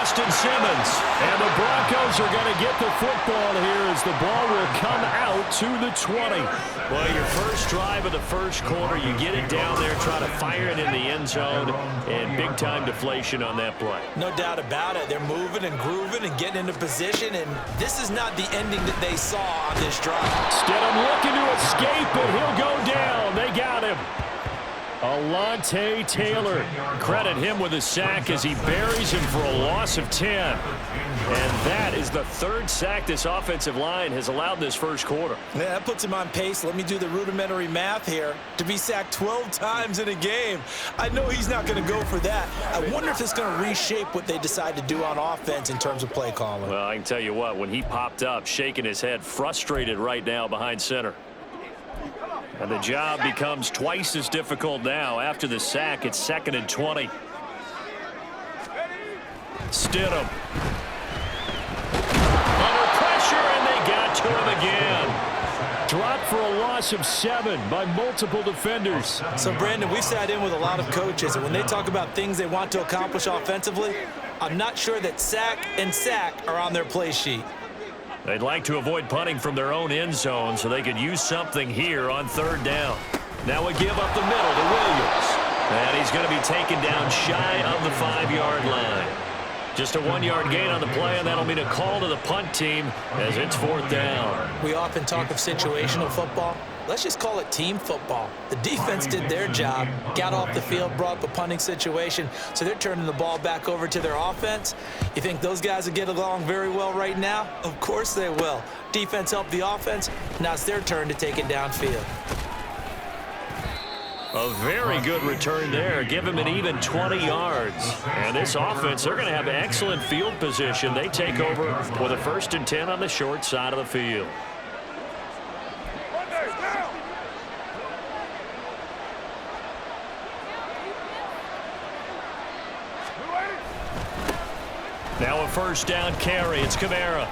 Justin Simmons. And the Broncos are going to get the football here as the ball will come out to the 20. Well, your first drive of the first quarter, you get it down there, try to fire it in the end zone, and big-time deflation on that play. No doubt about it. They're moving and grooving and getting into position, and this is not the ending that they saw on this drive. Stidham looking to escape, but he'll go down. They got him. Alontae Taylor. Credit him with a sack as he buries him for a loss of 10. And that is the third sack this offensive line has allowed this first quarter. Yeah, that puts him on pace. Let me do the rudimentary math here. To be sacked 12 times in a game, I know he's not going to go for that. I wonder if it's going to reshape what they decide to do on offense in terms of play calling. Well, I can tell you what, when he popped up, shaking his head, frustrated right now behind center. And the job becomes twice as difficult now. After the sack, it's 2nd and 20. Stidham. Under pressure, and they got to him again. Dropped for a loss of 7 by multiple defenders. So, Brandon, we sat in with a lot of coaches, and when they talk about things they want to accomplish offensively, I'm not sure that sack and sack are on their play sheet. They'd like to avoid punting from their own end zone so they could use something here on 3rd down. Now a give up the middle to Williams. And he's going to be taken down shy of the 5-yard line. Just a 1-yard gain on the play, and that'll mean a call to the punt team as it's 4th down. We often talk of situational football. Let's just call it team football. The defense did their job, got off the field, brought up a punting situation, so they're turning the ball back over to their offense. You think those guys will get along very well right now? Of course they will. Defense helped the offense. Now it's their turn to take it downfield. A very good return there. Give him an even 20 yards. And this offense, they're going to have excellent field position. They take over with a 1st and 10 on the short side of the field. Now a 1st down carry. It's Kamara.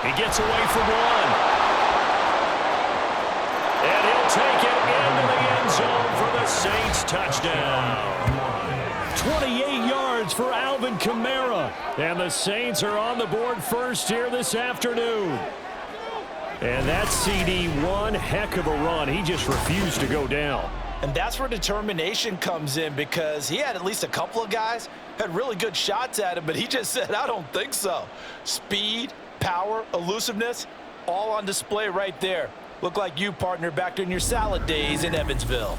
He gets away from one. And he'll take it into the end zone for the Saints touchdown. 28 yards for Alvin Kamara. And the Saints are on the board first here this afternoon. And that CD, one heck of a run. He just refused to go down. And that's where determination comes in, because he had at least a couple of guys had really good shots at him, but he just said, I don't think so. Speed, power, elusiveness, all on display right there. Look like you, partner, back in your salad days in Evansville.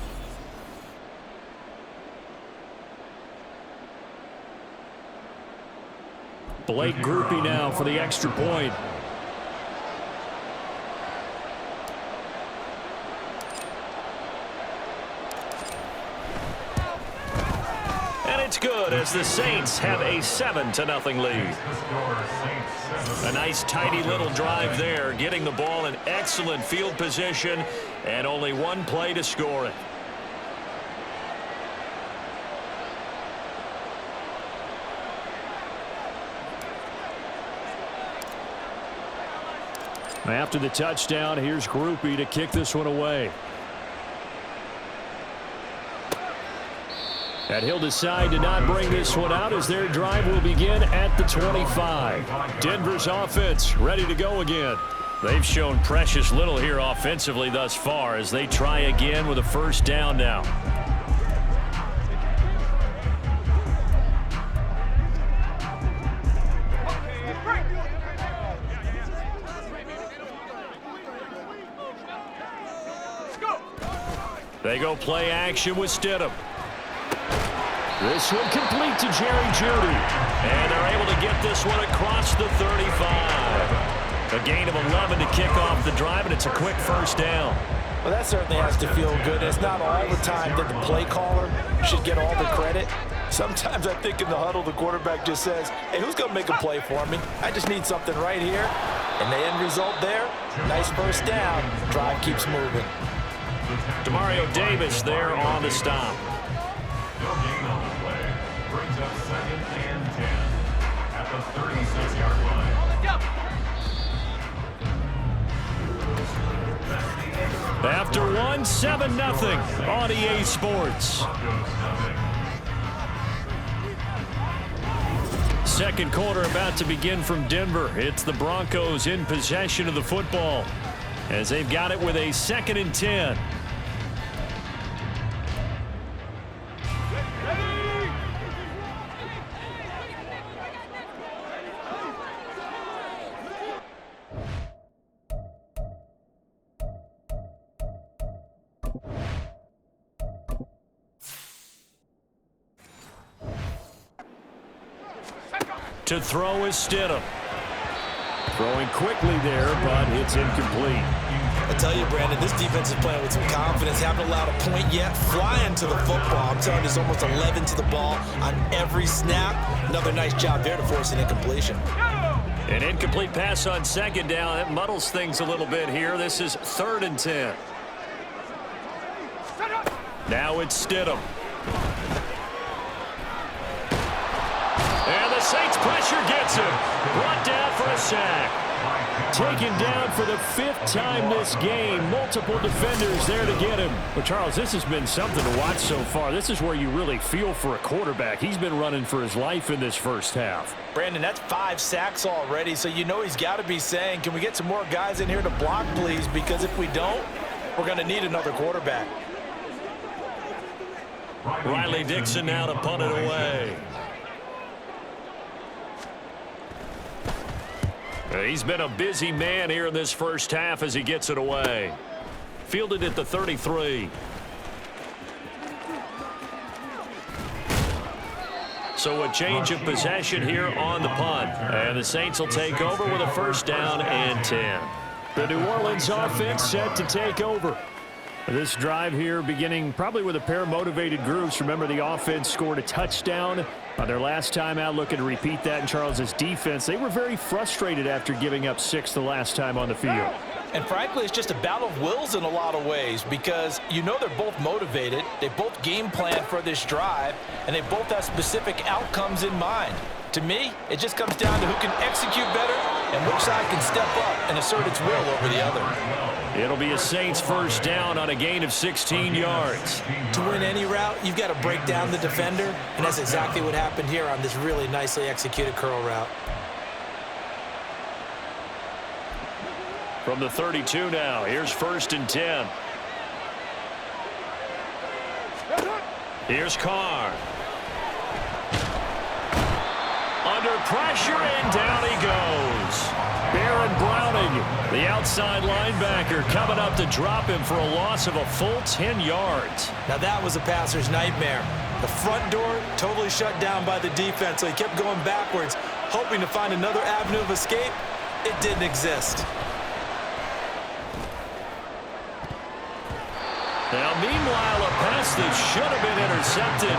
Blake Groupie now for the extra point. It's good as the Saints have a 7-0 lead. A nice tidy little drive there, getting the ball in excellent field position and only one play to score it. After the touchdown, here's Groupie to kick this one away. And he'll decide to not bring this one out as their drive will begin at the 25. Denver's offense ready to go again. They've shown precious little here offensively thus far as they try again with a 1st down now. They go play action with Stidham. This one complete to Jerry Jeudy. And they're able to get this one across the 35. A gain of 11 to kick off the drive, and it's a quick 1st down. Well, that certainly has to feel good. It's not all the time that the play caller should get all the credit. Sometimes I think in the huddle, the quarterback just says, hey, who's going to make a play for me? I just need something right here. And the end result there, nice 1st down. Drive keeps moving. Demario Davis there on the stop. No gain on the play. Brings up 2nd and 10 at the 36-yard line. After one, 7-0 on EA Sports. second quarter about to begin from Denver. It's the Broncos in possession of the football as they've got it with a 2nd and 10. To throw is Stidham. Throwing quickly there, but it's incomplete. I tell you, Brandon, this defense is playing with some confidence. Haven't allowed a point yet. Flying to the football. I'm telling you, there's almost 11 to the ball on every snap. Another nice job there to force an incompletion. An incomplete pass on 2nd down. That muddles things a little bit here. This is 3rd and 10. Now it's Stidham. And the Saints pressure gets him. Brought down for a sack. Taken down for the 5th time this game. Multiple defenders there to get him. Well, Charles, this has been something to watch so far. This is where you really feel for a quarterback. He's been running for his life in this first half. Brandon, that's 5 sacks already, so you know he's got to be saying, can we get some more guys in here to block, please? Because if we don't, we're going to need another quarterback. Riley Dixon now to punt it away. He's been a busy man here in this first half as he gets it away. Fielded at the 33. So a change of possession here on the punt. And the Saints will take over with a 1st down and 10. The New Orleans offense set to take over. This drive here beginning probably with a pair of motivated groups. Remember, the offense scored a touchdown on their last time out. Looking to repeat that in Charles's defense. They were very frustrated after giving up 6 the last time on the field. And frankly, it's just a battle of wills in a lot of ways because you know they're both motivated. They both game plan for this drive, and they both have specific outcomes in mind. To me, it just comes down to who can execute better and which side can step up and assert its will over the other. It'll be a Saints 1st down on a gain of 16 yards. To win any route, you've got to break down the defender, and that's exactly what happened here on this really nicely executed curl route. From the 32 now, here's 1st and 10. Here's Carr. Under pressure, and down he goes. Baron Browning, the outside linebacker, coming up to drop him for a loss of a full 10 yards. Now that was a passer's nightmare. The front door totally shut down by the defense, so he kept going backwards, hoping to find another avenue of escape. It didn't exist. Now, meanwhile, a pass that should have been intercepted,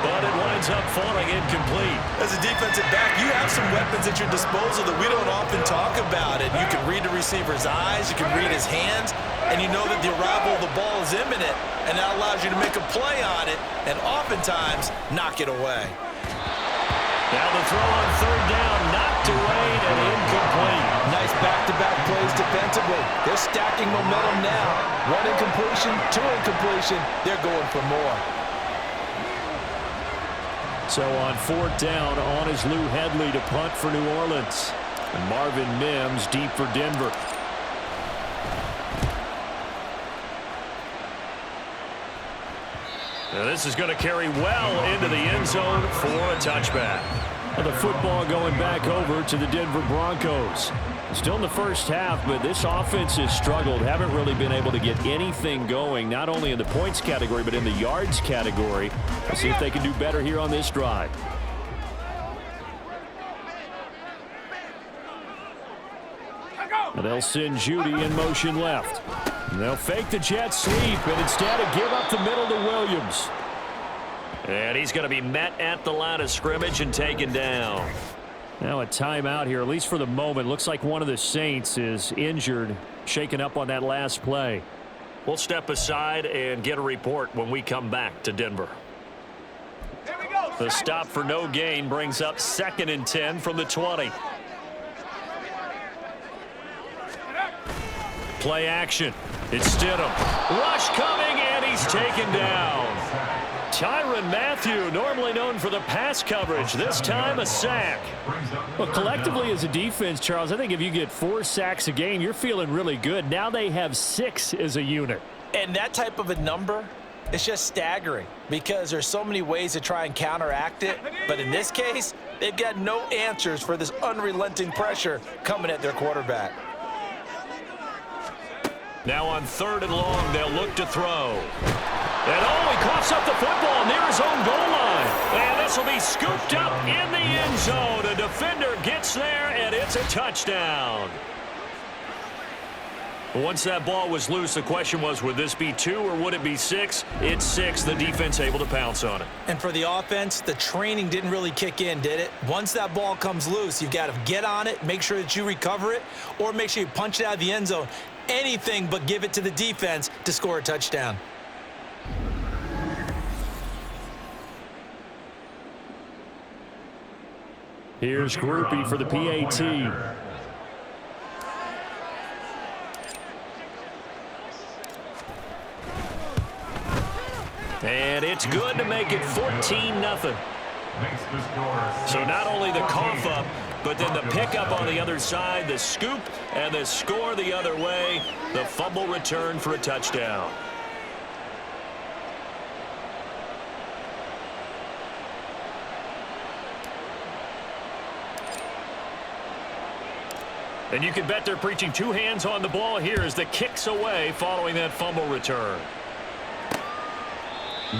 but it winds up falling incomplete. As a defensive back, you have some weapons at your disposal that we don't often talk about. And you can read the receiver's eyes, you can read his hands, and you know that the arrival of the ball is imminent, and that allows you to make a play on it and oftentimes knock it away. Now the throw on 3rd down, knocked away and incomplete. Nice back-to-back plays defensively. They're stacking momentum now. 1 incompletion, 2 incompletion. They're going for more. So on 4th down, on is Lou Hedley to punt for New Orleans. And Marvin Mims deep for Denver. Now this is going to carry well into the end zone for a touchback. Well, the football going back over to the Denver Broncos. Still in the first half, but this offense has struggled. Haven't really been able to get anything going, not only in the points category, but in the yards category. Let's see if they can do better here on this drive. And they'll send Judy in motion left. And they'll fake the jet sweep and instead give up the middle to Williams. And he's going to be met at the line of scrimmage and taken down. Now a timeout here, at least for the moment. Looks like one of the Saints is injured, shaken up on that last play. We'll step aside and get a report when we come back to Denver. The stop for no gain brings up 2nd and 10 from the 20. Play action. It's Stidham. Rush coming, and he's taken down. Tyrann Mathieu, normally known for the pass coverage, this time a sack. Well, collectively as a defense, Charles, I think if you get 4 sacks a game, you're feeling really good. Now they have 6 as a unit. And that type of a number, it's just staggering because there's so many ways to try and counteract it. But in this case, they've got no answers for this unrelenting pressure coming at their quarterback. Now on 3rd and long, they'll look to throw. And he coughs up the football near his own goal line. And this will be scooped up in the end zone. A defender gets there, and it's a touchdown. Once that ball was loose, the question was, would this be 2 or would it be 6? It's 6. The defense able to pounce on it. And for the offense, the training didn't really kick in, did it? Once that ball comes loose, you've got to get on it, make sure that you recover it, or make sure you punch it out of the end zone. Anything but give it to the defense to score a touchdown. Here's Groupie for the PAT. And it's good to make it 14-0. So not only the cough up, but then the pickup on the other side, the scoop, and the score the other way. The fumble return for a touchdown. And you can bet they're preaching 2 hands on the ball here as the kick's away following that fumble return.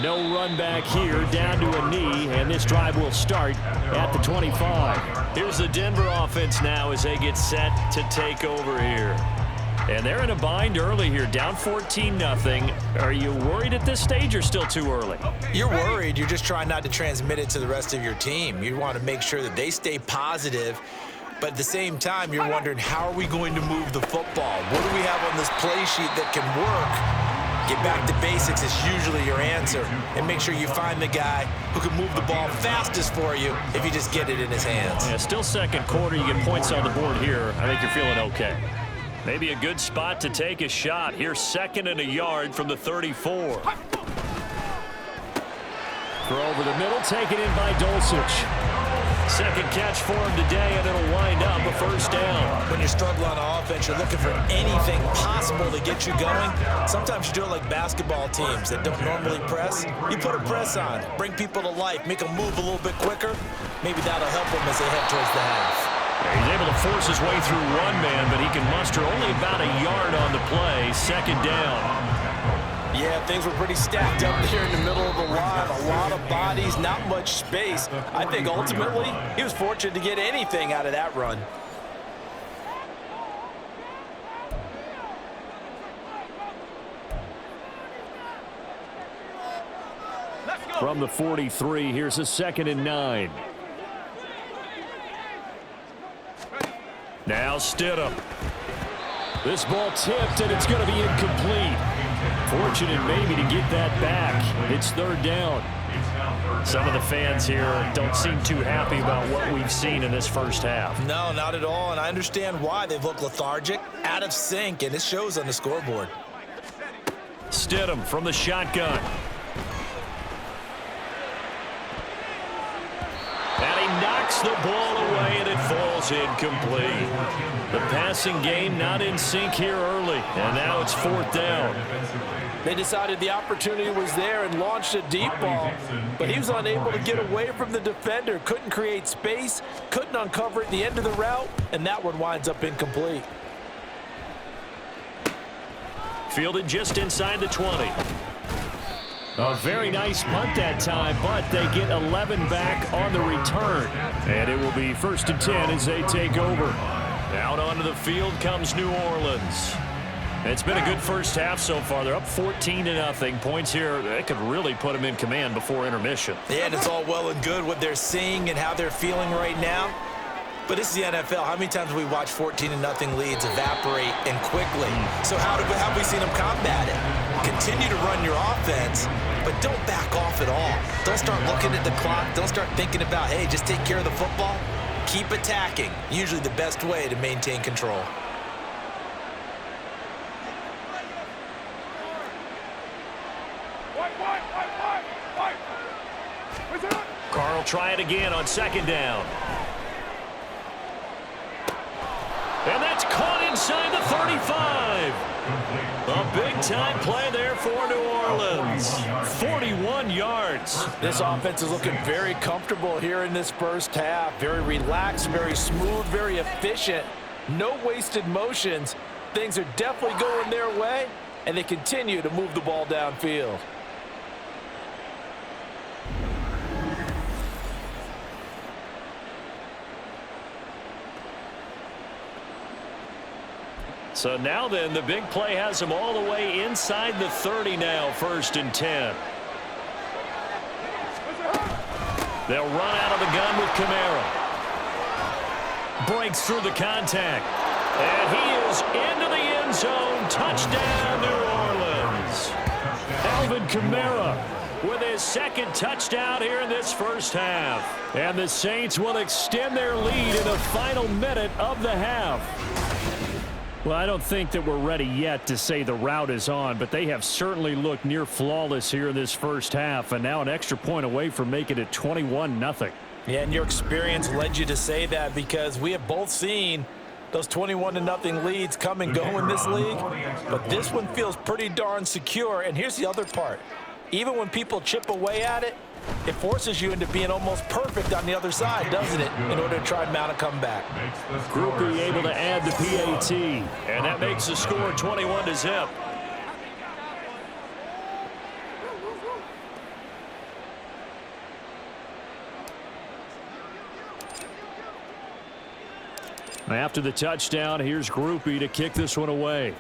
No run back here, down to a knee, and this drive will start at the 25. Here's the Denver offense now as they get set to take over here. And they're in a bind early here, down 14-0. Are you worried at this stage or still too early? You're worried. You're just trying not to transmit it to the rest of your team. You want to make sure that they stay positive. But at the same time, you're wondering, how are we going to move the football? What do we have on this play sheet that can work? Get back to basics is usually your answer. And make sure you find the guy who can move the ball fastest for you if you just get it in his hands. Yeah, still second quarter. You get points on the board here. I think you're feeling okay. Maybe a good spot to take a shot. Here's 2nd and a yard from the 34. Throw over the middle, taken in by Dulcich. Second catch for him today, and it'll wind up a first down. When you're struggling on offense, you're looking for anything possible to get you going. Sometimes you do it like basketball teams that don't normally press. You put a press on, bring people to life, make them move a little bit quicker. Maybe that'll help them as they head towards the half. He's able to force his way through one man, but he can muster only about a yard on the play. 2nd down. Yeah, things were pretty stacked up there in the middle of the line. A lot of bodies, not much space. I think ultimately he was fortunate to get anything out of that run. From the 43, here's a 2nd and 9. Now Stidham. This ball tipped, and it's going to be incomplete. Fortunate maybe to get that back. It's 3rd down. Some of the fans here don't seem too happy about what we've seen in this first half. No, not at all, and I understand why. They've looked lethargic, out of sync, and it shows on the scoreboard. Stidham from the shotgun. And he knocks the ball away, and it falls incomplete. The passing game not in sync here early, and now it's 4th down. They decided the opportunity was there and launched a deep ball, but he was unable to get away from the defender, couldn't create space, couldn't uncover at the end of the route, and that one winds up incomplete. Fielded just inside the 20. A very nice punt that time, but they get 11 back on the return. And it will be 1st and 10 as they take over. Out onto the field comes New Orleans. It's been a good first half so far. They're up 14-0. Points here, they could really put them in command before intermission. Yeah, and it's all well and good what they're seeing and how they're feeling right now. But this is the NFL. How many times have we watched 14-0 leads evaporate and quickly? So how have we seen them combat it? Continue to run your offense, but don't back off at all. Don't start looking at the clock. Don't start thinking about, hey, just take care of the football. Keep attacking. Usually the best way to maintain control. will try it again on second down. And that's caught inside the 35. A big-time play there for New Orleans. 41 yards. This offense is looking very comfortable here in this first half. Very relaxed, very smooth, very efficient. No wasted motions. Things are definitely going their way, and they continue to move the ball downfield. So now then, the big play has them all the way inside the 30 now, 1st and 10. They'll run out of the gun with Kamara. Breaks through the contact. And he is into the end zone. Touchdown, New Orleans. Alvin Kamara with his second touchdown here in this first half. And the Saints will extend their lead in the final minute of the half. Well, I don't think that we're ready yet to say the route is on, but they have certainly looked near flawless here in this first half, and now an extra point away from making it 21-0. Yeah, and your experience led you to say that, because we have both seen those 21-0 leads come and go in this league, but this one feels pretty darn secure. And here's the other part. Even when people chip away at it, it forces you into being almost perfect on the other side, doesn't it, in order to try and mount a comeback. Groupie able to add the PAT, and that makes the score 21-0. After the touchdown, here's Groupie to kick this one away.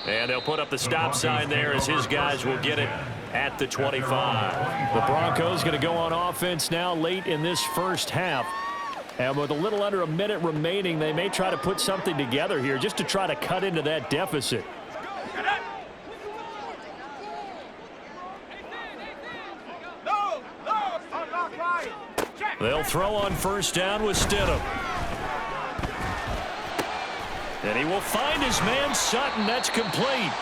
And they'll put up the stop sign there as his guys will get it at the 25. The Broncos going to go on offense now late in this first half. And with a little under a minute remaining, they may try to put something together here just to try to cut into that deficit. They'll throw on first down with Stidham. And he will find his man Sutton. That's complete.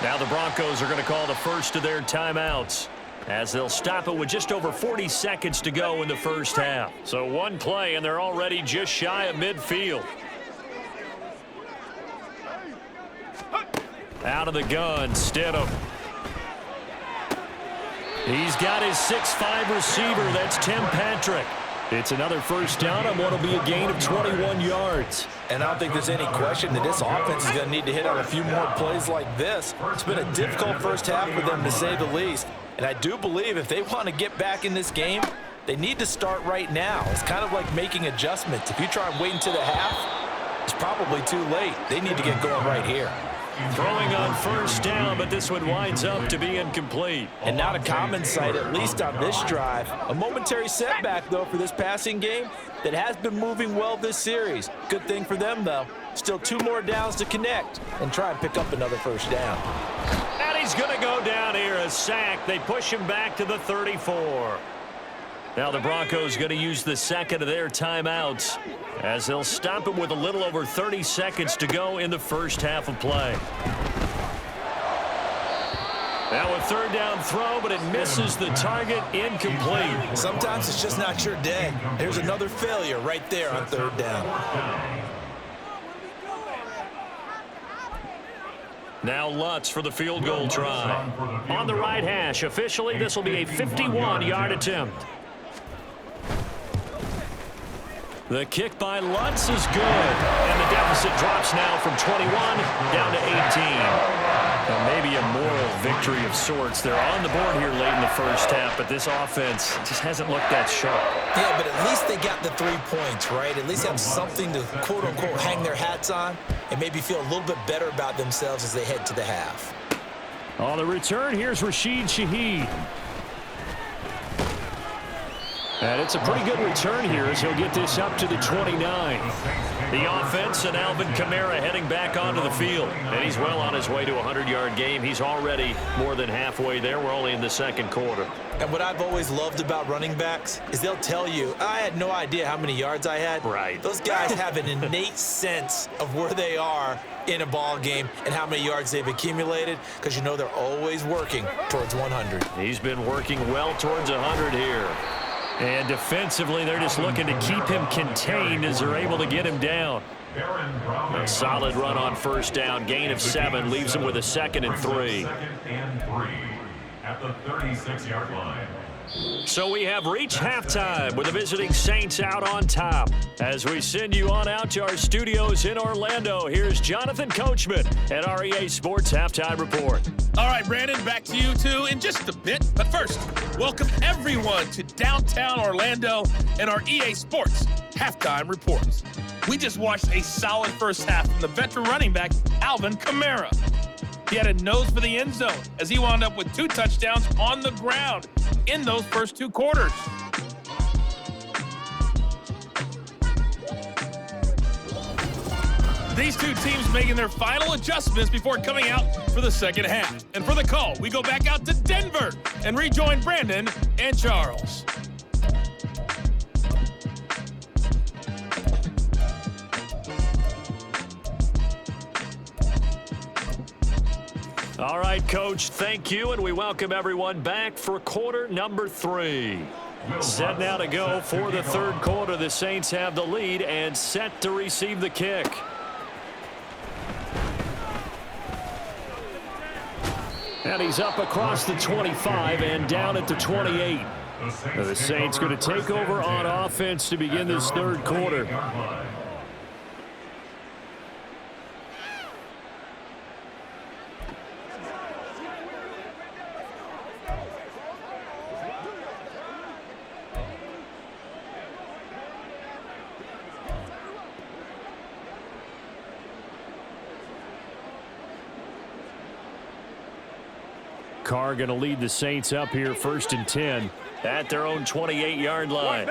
Now the Broncos are going to call the first of their timeouts, as they'll stop it with just over 40 seconds to go in the first half. So one play, and they're already just shy of midfield. Out of the gun, Stidham. He's got his 6'5" receiver. That's Tim Patrick. It's another first down on what will be a gain of 21 yards. And I don't think there's any question that this offense is going to need to hit on a few more plays like this. It's been a difficult first half for them, to say the least. And I do believe if they want to get back in this game, they need to start right now. It's kind of like making adjustments. If you try and wait until the half, it's probably too late. They need to get going right here. Throwing on first down, but this one winds up to be incomplete. And not a common sight, at least on this drive. A momentary setback, though, for this passing game that has been moving well this series. Good thing for them, though. Still 2 more downs to connect and try and pick up another first down. And he's going to go down here, a sack. They push him back to the 34. Now the Broncos going to use the second of their timeouts, as they'll stop him with a little over 30 seconds to go in the first half of play. Now a third down throw, but it misses the target, incomplete. Sometimes it's just not your day. There's another failure right there on third down. Now Lutz for the field goal try. On the right hash, officially this will be a 51-yard attempt. The kick by Lutz is good, and the deficit drops now from 21 down to 18. Maybe a moral victory of sorts. They're on the board here late in the first half, but this offense just hasn't looked that sharp. Yeah, but at least they got the 3 points, right? At least have something to, quote-unquote, hang their hats on and maybe feel a little bit better about themselves as they head to the half. On the return, here's Rashid Shaheed. And it's a pretty good return here as he'll get this up to the 29. The offense and Alvin Kamara heading back onto the field. And he's well on his way to a 100-yard game. He's already more than halfway there. We're only in the second quarter. And what I've always loved about running backs is they'll tell you, I had no idea how many yards I had. Right. Those guys have an innate sense of where they are in a ball game and how many yards they've accumulated, because you know they're always working towards 100. He's been working well towards 100 here. And defensively, they're just looking to keep him contained as they're able to get him down. A solid run on first down. Gain of 7 leaves him with a 2nd and 3. At the 36-yard line. So we have reached halftime with the visiting Saints out on top. As we send you on out to our studios in Orlando, here's Jonathan Coachman at our EA Sports Halftime Report. All right, Brandon, back to you two in just a bit. But first, welcome everyone to downtown Orlando and our EA Sports Halftime Reports. We just watched a solid first half from the veteran running back, Alvin Kamara. He had a nose for the end zone as he wound up with 2 touchdowns on the ground in those first 2 quarters. These two teams making their final adjustments before coming out for the second half. And for the call, we go back out to Denver and rejoin Brandon and Charles. All right, Coach, thank you, and we welcome everyone back for quarter number 3. Set now to go for the third quarter. The Saints have the lead and set to receive the kick. And he's up across the 25 and down at the 28. The Saints going to take over on offense to begin this third quarter. Carr going to lead the Saints up here, 1st and 10 at their own 28-yard line.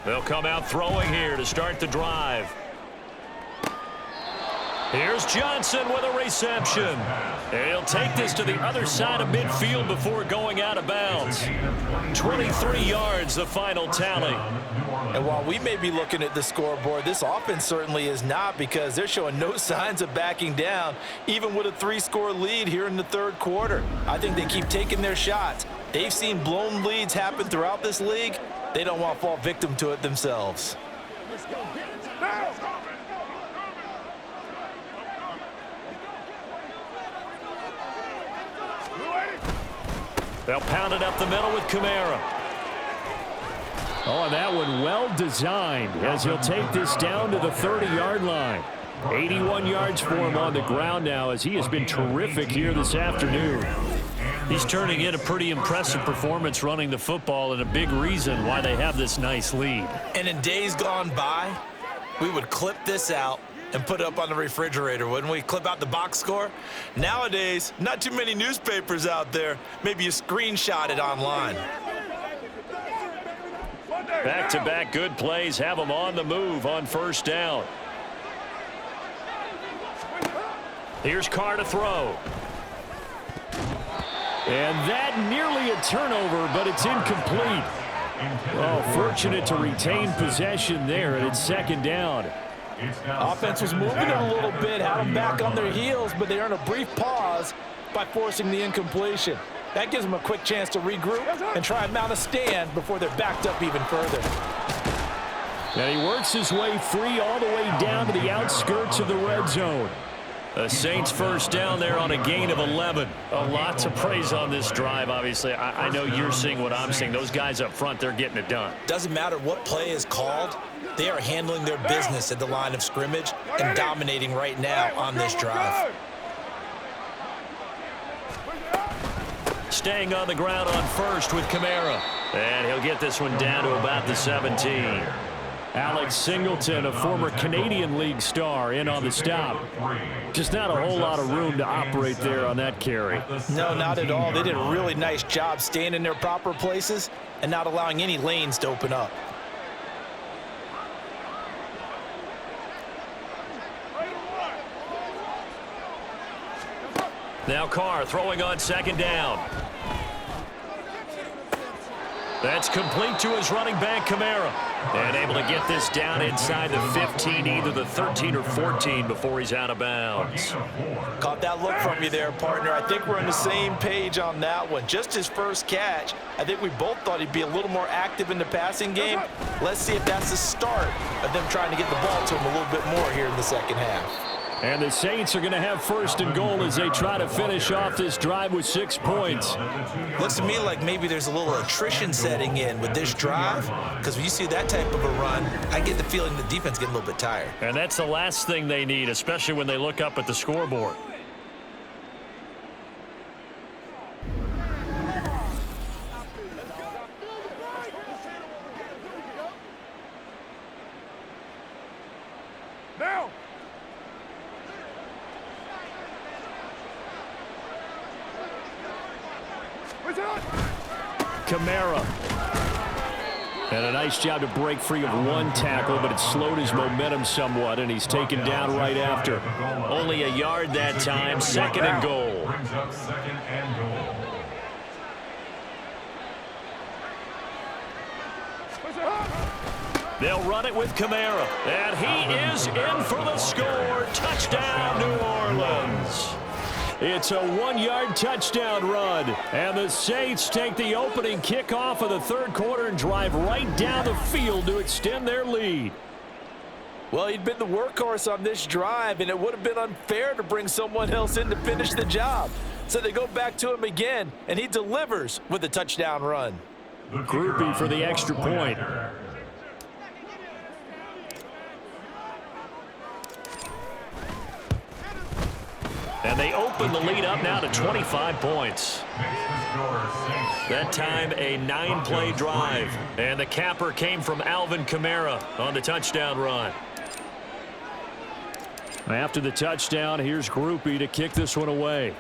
They'll come out throwing here to start the drive. Here's Johnson with a reception. And he'll take this to the other side of midfield before going out of bounds. 23 yards, the final tally. And while we may be looking at the scoreboard, this offense certainly is not, because they're showing no signs of backing down, even with a 3-score lead here in the third quarter. I think they keep taking their shots. They've seen blown leads happen throughout this league. They don't want to fall victim to it themselves. They'll pound it up the middle with Kamara. Oh, and that one well designed as he'll take this down to the 30-yard line. 81 yards for him on the ground now, as he has been terrific here this afternoon. He's turning in a pretty impressive performance running the football, and a big reason why they have this nice lead. And in days gone by, we would clip this out and put it up on the refrigerator, wouldn't we? Clip out the box score. Nowadays, not too many newspapers out there. Maybe you screenshot it online. Back-to-back good plays have them on the move on first down. Here's Carr to throw. And that nearly a turnover, but it's incomplete. Oh, fortunate to retain possession there, and it's second down. Offense was moving it a little bit, had them back on their heels, but they earned a brief pause by forcing the incompletion. That gives them a quick chance to regroup and try and mount a stand before they're backed up even further. And he works his way free all the way down to the outskirts of the red zone. The Saints first down there on a gain of 11. A lot to praise on this drive, obviously. I know you're seeing what I'm seeing. Those guys up front, they're getting it done. Doesn't matter what play is called. They are handling their business at the line of scrimmage and dominating right now on this drive. Staying on the ground on first with Kamara. And he'll get this one down to about the 17. Alex Singleton, a former Canadian League star, in on the stop. Just not a whole lot of room to operate there on that carry. No, not at all. They did a really nice job staying in their proper places and not allowing any lanes to open up. Now Carr throwing on second down. That's complete to his running back, Kamara. And able to get this down inside the 15, either the 13 or 14 before he's out of bounds. Caught that look from you there, partner. I think we're on the same page on that one. Just his first catch, I think we both thought he'd be a little more active in the passing game. Let's see if that's the start of them trying to get the ball to him a little bit more here in the second half. And the Saints are going to have first and goal as they try to finish off this drive with 6 points. Looks to me like maybe there's a little attrition setting in with this drive, because when you see that type of a run, I get the feeling the defense getting a little bit tired. And that's the last thing they need, especially when they look up at the scoreboard. Now! Kamara. And a nice job to break free of one tackle, but it slowed his momentum somewhat, and he's taken down right after. Only a yard that time, second and goal. Brings up second and goal. They'll run it with Kamara, and he is in for the score. Touchdown, New Orleans. It's a 1-yard touchdown run, and the Saints take the opening kickoff of the third quarter and drive right down the field to extend their lead. Well, he'd been the workhorse on this drive, and it would have been unfair to bring someone else in to finish the job. So they go back to him again, and he delivers with a touchdown run. Groupie for the extra point. And they open the lead up now to 25 points. That time a 9-play drive. And the capper came from Alvin Kamara on the touchdown run. After the touchdown, here's Groupie to kick this one away.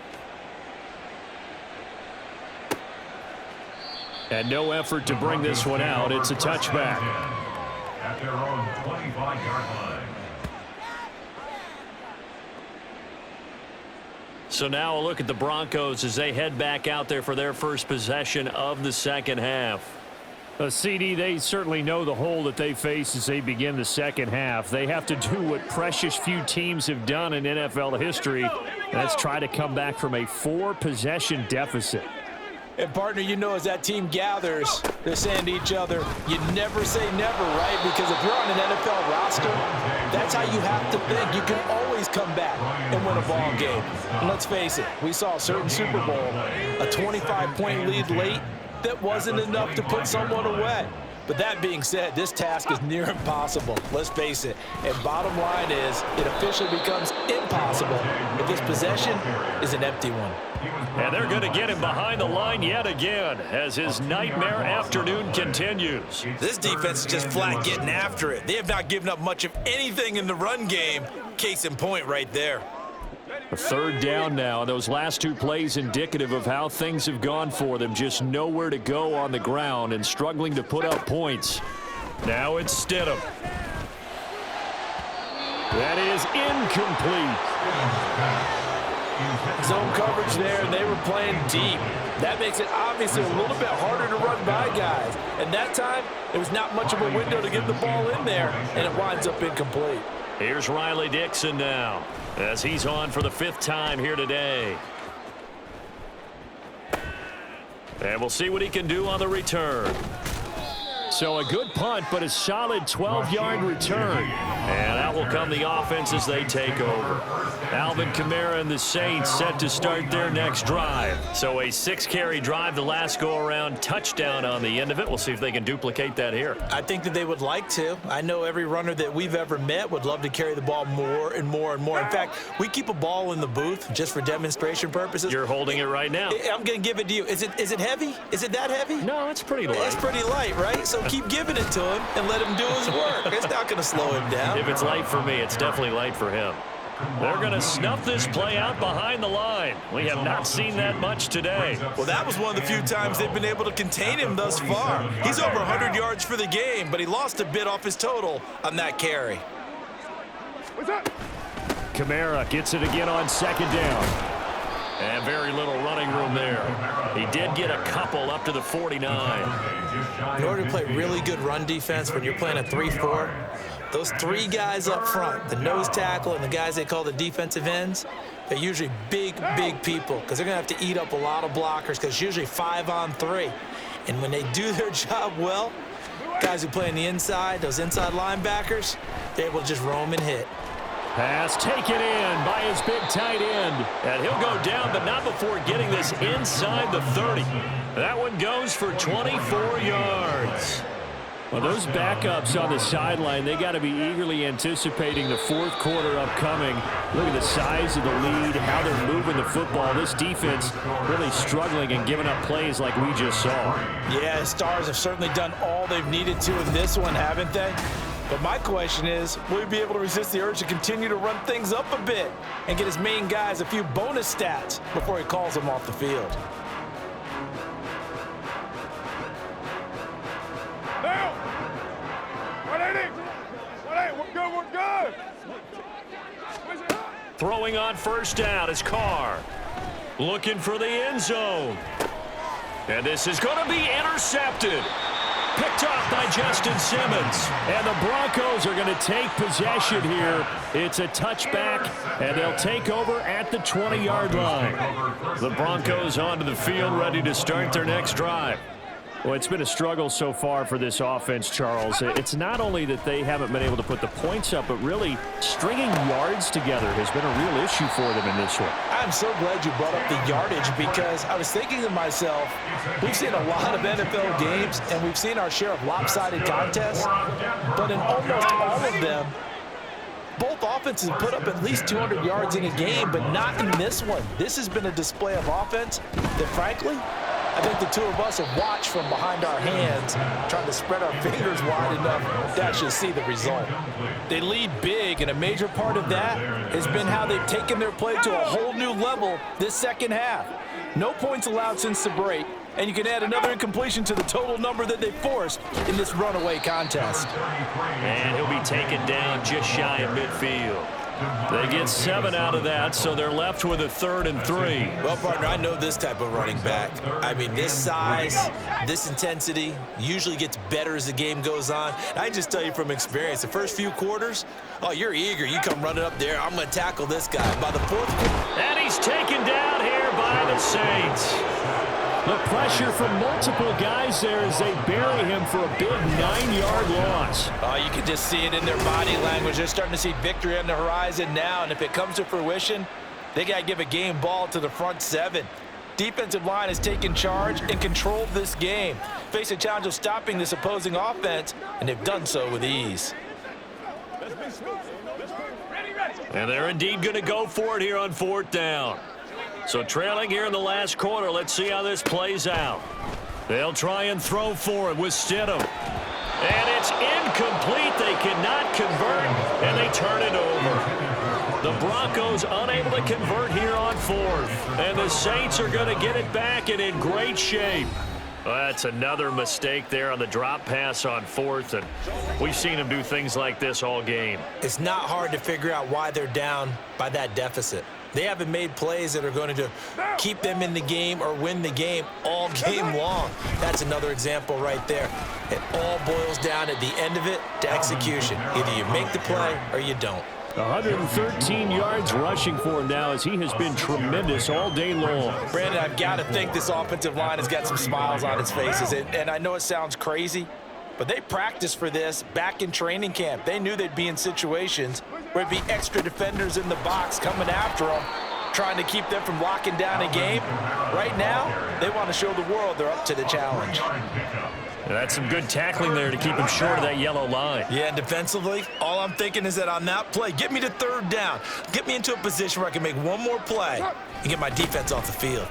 And no effort to bring this one out. It's a touchback. At their own 25-yard line. So now a look at the Broncos as they head back out there for their first possession of the second half. CD, they certainly know the hole that they face as they begin the second half. They have to do what precious few teams have done in NFL history. And that's try to come back from a 4-possession deficit. And, partner, you know, as that team gathers, they're saying to each other, you never say never, right? Because if you're on an NFL roster, that's how you have to think. You can always come back and win a ball game. And let's face it, we saw a certain Super Bowl, a 25-point lead late that wasn't enough to put someone away. But that being said, this task is near impossible. Let's face it. And bottom line is, it officially becomes impossible if this possession is an empty one. And they're going to get him behind the line yet again as his nightmare afternoon continues. This defense is just flat getting after it. They have not given up much of anything in the run game. Case in point right there. A third down now. Those last 2 plays indicative of how things have gone for them. Just nowhere to go on the ground and struggling to put up points. Now it's Stidham. That is incomplete. Zone coverage there, and they were playing deep. That makes it obviously a little bit harder to run by guys. And that time, there was not much of a window to get the ball in there, and it winds up incomplete. Here's Riley Dixon now as he's on for the 5th time here today. And we'll see what he can do on the return. So a good punt, but a solid 12-yard return. And out will come the offense as they take over. Alvin Kamara and the Saints set to start their next drive. So a 6-carry drive the last go-around, touchdown on the end of it. We'll see if they can duplicate that here. I think that they would like to. I know every runner that we've ever met would love to carry the ball more and more and more. In fact, we keep a ball in the booth just for demonstration purposes. You're holding it right now. I'm going to give it to you. Is it heavy? Is it that heavy? No, it's pretty light. It's pretty light, right? So so keep giving it to him and let him do his work. It's not going to slow him down. If it's light for me, it's definitely light for him. They're going to snuff this play out behind the line. We have not seen that much today. Well, that was one of the few times they've been able to contain him thus far. He's over 100 yards for the game, but he lost a bit off his total on that carry. What's up? Kamara gets it again on second down. And very little running room there. He did get a couple up to the 49. In order to play really good run defense when you're playing a 3-4, those three guys up front, the nose tackle and the guys they call the defensive ends, they're usually big people because they're going to have to eat up a lot of blockers because it's usually 5-on-3. And when they do their job well, guys who play on the inside, those inside linebackers, they're able to just roam and hit. Pass taken in by his big tight end. And he'll go down, but not before getting this inside the 30. That one goes for 24 yards. Well, those backups on the sideline, they got to be eagerly anticipating the fourth quarter upcoming. Look at the size of the lead, how they're moving the football. This defense really struggling and giving up plays like we just saw. Yeah, Stars have certainly done all they've needed to in this one, haven't they? But my question is, will he be able to resist the urge to continue to run things up a bit and get his main guys a few bonus stats before he calls them off the field? Now! 180! 180! We're good! Throwing on first down is Carr. Looking for the end zone. And this is going to be intercepted. Picked off by Justin Simmons. And the Broncos are going to take possession here. It's a touchback, and they'll take over at the 20-yard line. The Broncos onto the field, ready to start their next drive. Well, it's been a struggle so far for this offense, Charles. It's not only that they haven't been able to put the points up, but really stringing yards together has been a real issue for them in this one. I'm so glad you brought up the yardage because I was thinking to myself, we've seen a lot of NFL games and we've seen our share of lopsided contests, but in almost all of them, both offenses put up at least 200 yards in a game, but not in this one. This has been a display of offense that, frankly, I think the two of us have watched from behind our hands, trying to spread our fingers wide enough to actually see the result. They lead big, and a major part of that has been how they've taken their play to a whole new level this second half. No points allowed since the break, and you can add another incompletion to the total number that they forced in this runaway contest. And he'll be taken down just shy of midfield. They get 7 out of that, so they're left with a 3rd and 3. Well, partner, I know this type of running back. I mean, this size, this intensity usually gets better as the game goes on. And I just tell you from experience, the first few quarters, oh, you're eager. You come running up there, I'm going to tackle this guy. By the fourth quarter. And he's taken down here by the Saints. The pressure from multiple guys there as they bury him for a big 9-yard loss. Oh, you can just see it in their body language. They're starting to see victory on the horizon now, and if it comes to fruition, they got to give a game ball to the front 7. Defensive line has taken charge and controlled this game. Face a challenge of stopping this opposing offense, and they've done so with ease. And they're indeed going to go for it here on 4th down. So trailing here in the last quarter, let's see how this plays out. They'll try and throw for it with Stidham. And it's incomplete. They cannot convert, and they turn it over. The Broncos unable to convert here on 4th. And the Saints are going to get it back and in great shape. Well, that's another mistake there on the drop pass on 4th, and we've seen them do things like this all game. It's not hard to figure out why they're down by that deficit. They haven't made plays that are going to keep them in the game or win the game all game long. That's another example right there. It all boils down at the end of it to execution. Either you make the play or you don't. 113 yards rushing for him now as he has been tremendous all day long. Brandon, I've got to think this offensive line has got some smiles on its faces. And I know it sounds crazy, but they practiced for this back in training camp. They knew they'd be in situations where it'd be extra defenders in the box coming after them, trying to keep them from locking down a game. Right now, they want to show the world they're up to the challenge. And that's some good tackling there to keep him short of that yellow line. Yeah, and defensively, all I'm thinking is that on that play, get me to 3rd down. Get me into a position where I can make one more play and get my defense off the field.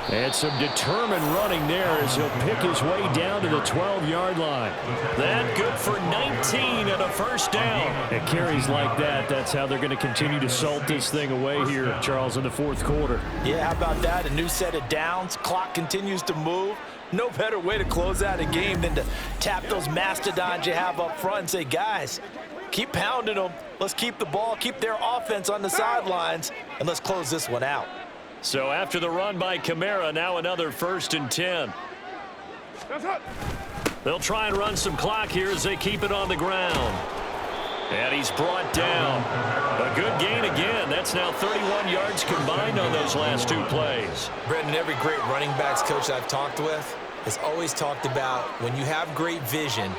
And some determined running there as he'll pick his way down to the 12-yard line. That good for 19 and a first down. And carries like that, that's how they're going to continue to salt this thing away here, Charles, in the fourth quarter. Yeah, how about that? A new set of downs. Clock continues to move. No better way to close out a game than to tap those mastodons you have up front and say, guys, keep pounding them. Let's keep the ball, keep their offense on the sidelines, and let's close this one out. So after the run by Kamara, now another 1st and 10. They'll try and run some clock here as they keep it on the ground. And he's brought down. A good gain again. That's now 31 yards combined on those last 2 plays. Brendan, every great running backs coach I've talked with has always talked about when you have great vision,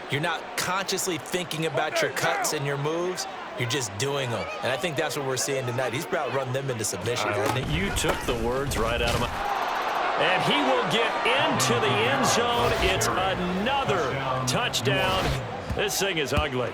you're not consciously thinking about your cuts and your moves. You're just doing them. And I think that's what we're seeing tonight. He's about running them into submission, hasn't he? You took the words right out of my... And he will get into the end zone. It's another touchdown. This thing is ugly.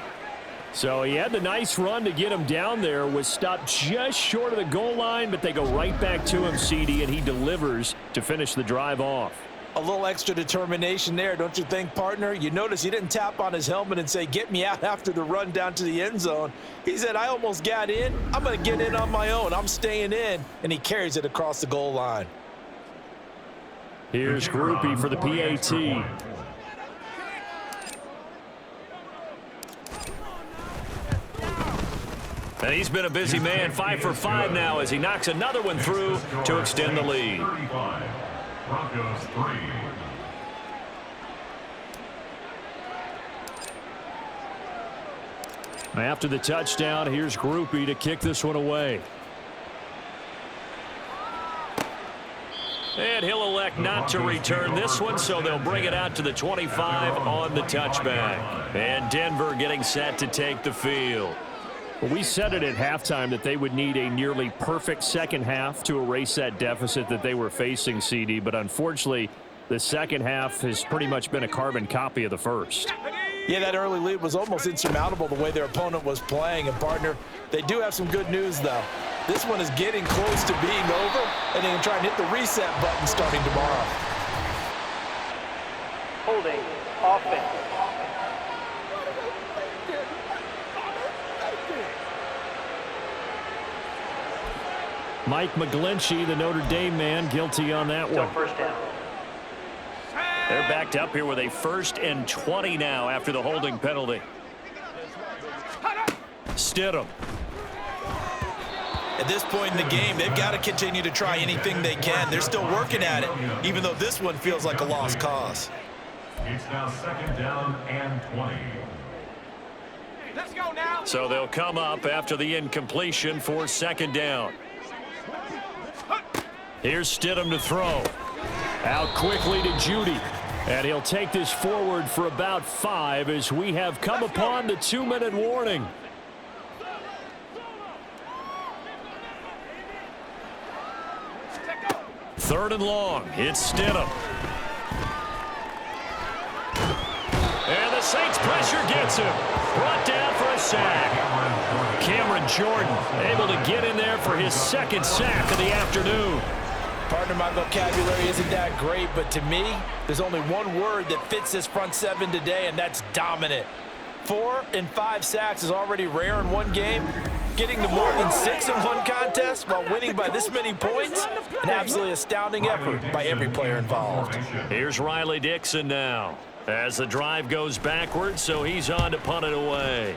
So he had the nice run to get him down there, was stopped just short of the goal line, but they go right back to him, CD, and he delivers to finish the drive off. A little extra determination there, don't you think, partner? You notice he didn't tap on his helmet and say, get me out after the run down to the end zone. He said, I almost got in. I'm going to get in on my own. I'm staying in. And he carries it across the goal line. Here's Groupie for the PAT. And he's been a busy man, 5 for 5 now as he knocks another one through to extend the lead. 35. Broncos 3. After the touchdown, here's Groupie to kick this one away. And he'll elect not to return this one, so they'll bring it out to the 25 on the touchback. And Denver getting set to take the field. Well, we said it at halftime that they would need a nearly perfect second half to erase that deficit that they were facing, CD. But unfortunately, the second half has pretty much been a carbon copy of the first. Yeah, that early lead was almost insurmountable the way their opponent was playing. And, partner, they do have some good news, though. This one is getting close to being over, and they can try and hit the reset button starting tomorrow. Holding offense. Mike McGlinchey, the Notre Dame man, guilty on that one. First down. They're backed up here with a 1st and 20 now after the holding penalty. Stidham. At this point in the game, they've got to continue to try anything they can. They're still working at it, even though this one feels like a lost cause. It's now 2nd down and 20. Let's go now. So they'll come up after the incompletion for 2nd down. Here's Stidham to throw. Out quickly to Judy. And he'll take this forward for about 5 as we have come upon the 2-minute warning. Third and long. It's Stidham. And the Saints pressure gets him. Brought down for a sack. Cameron Jordan able to get in there for his 2nd sack of the afternoon. Partner, my vocabulary isn't that great, but to me, there's only one word that fits this front 7 today, and that's dominant. 4 and 5 sacks is already rare in one game. Getting to more than 6 in one contest while winning by this many points, an absolutely astounding effort by every player involved. Here's Riley Dixon now as the drive goes backwards, so he's on to punt it away.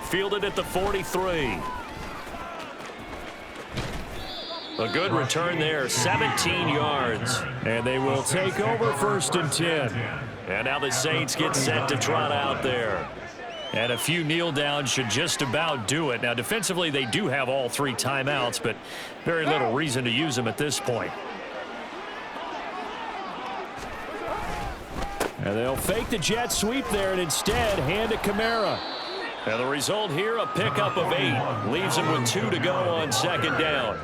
Fielded at the 43. A good return there, 17 yards. And they will take over 1st and 10. And now the Saints get set to trot out there. And a few kneel downs should just about do it. Now, defensively, they do have all 3 timeouts, but very little reason to use them at this point. And they'll fake the jet sweep there and instead hand to Kamara. And the result here, a pickup of 8. Leaves him with 2 to go on 2nd down.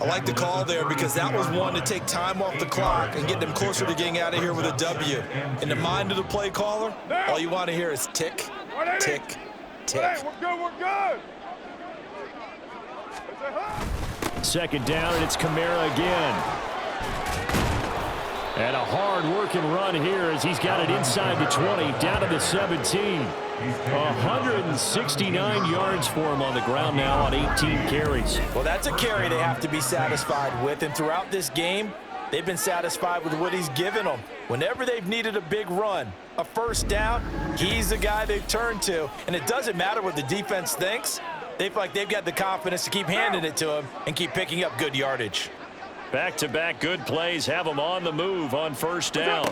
I like the call there because that was one to take time off the clock and get them closer to getting out of here with a W. In the mind of the play caller, all you want to hear is tick, tick, tick. Hey, we're good, we're good. Second down, and it's Kamara again. And a hard-working run here as he's got it inside the 20, down to the 17. 169 yards for him on the ground now on 18 carries. Well, that's a carry they have to be satisfied with, and throughout this game, they've been satisfied with what he's given them. Whenever they've needed a big run, a first down, he's the guy they've turned to. And it doesn't matter what the defense thinks. They feel like they've got the confidence to keep handing it to him and keep picking up good yardage. Back-to-back good plays have him on the move on first down.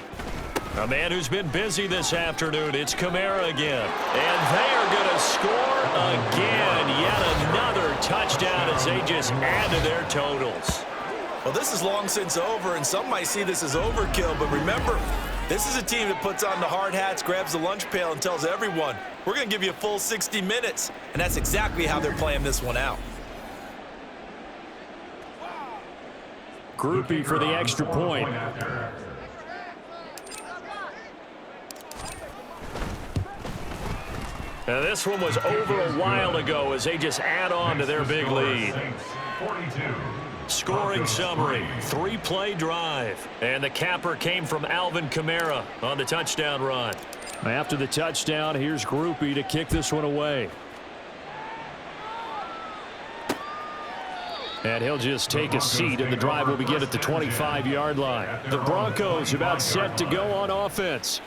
A man who's been busy this afternoon, it's Kamara again. And they are going to score again. Yet another touchdown as they just add to their totals. Well, this is long since over, and some might see this as overkill, but remember, this is a team that puts on the hard hats, grabs the lunch pail, and tells everyone, we're going to give you a full 60 minutes. And that's exactly how they're playing this one out. Groupie for the extra point. Now this one was over a while ago as they just add on to their big lead. 42. Scoring summary, 3-play drive. And the capper came from Alvin Kamara on the touchdown run. After the touchdown, here's Groupie to kick this one away. And he'll just take a seat, and the drive will begin at the 25-yard line. The Broncos about set to go on offense.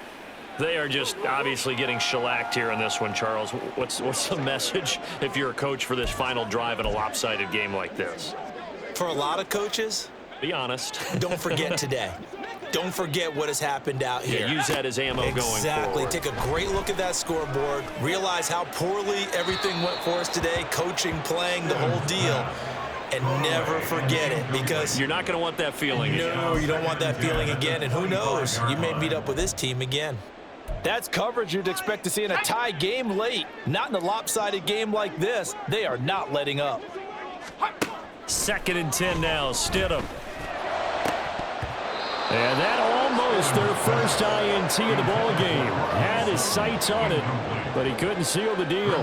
They are just obviously getting shellacked here in this one, Charles. What's the message if you're a coach for this final drive in a lopsided game like this? For a lot of coaches, be honest. Don't forget today. Don't forget what has happened out here. Yeah, use that as ammo going forward. Exactly. Take a great look at that scoreboard. Realize how poorly everything went for us today. Coaching, playing, the whole deal. And never forget it, because you're not going to want that feeling again. No, you don't want that feeling again. And who knows? You may meet up with this team again. That's coverage you'd expect to see in a tie game late. Not in a lopsided game like this. They are not letting up. 2nd and 10 now, Stidham. And that almost their first INT of the ball game. Had his sights on it, but he couldn't seal the deal.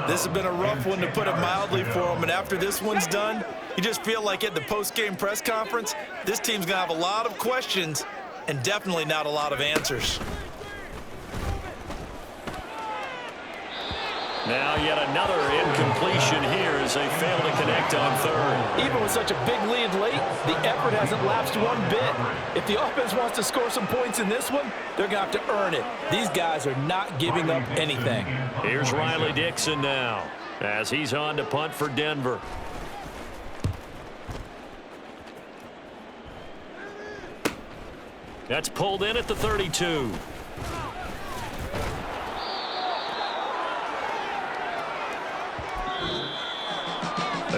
This has been a rough one, to put it mildly, for him. And after this one's done, you just feel like at the post-game press conference, this team's going to have a lot of questions and definitely not a lot of answers. Now yet another incompletion here as they fail to connect on third. Even with such a big lead late, the effort hasn't lapsed one bit. If the offense wants to score some points in this one, they're going to have to earn it. These guys are not giving up anything. Here's Riley Dixon now as he's on to punt for Denver. That's pulled in at the 32.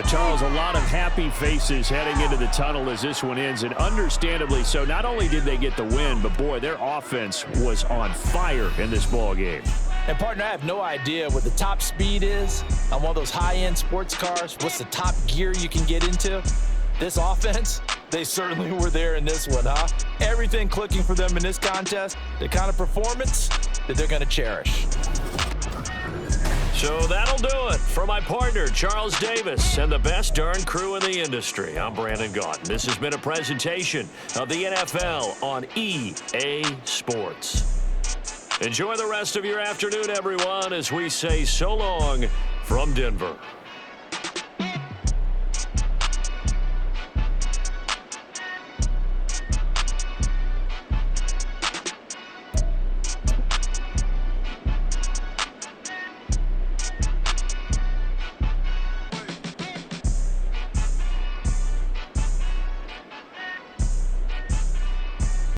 Charles, a lot of happy faces heading into the tunnel as this one ends, and understandably so. Not only did they get the win, but boy, their offense was on fire in this ball game. And partner, I have no idea what the top speed is on one of those high-end sports cars. What's the top gear you can get into? This offense, they certainly were there in this one, huh? Everything clicking for them in this contest, the kind of performance that they're going to cherish. So that'll do it for my partner, Charles Davis, and the best darn crew in the industry. I'm Brandon Gaudin. This has been a presentation of the NFL on EA Sports. Enjoy the rest of your afternoon, everyone, as we say so long from Denver.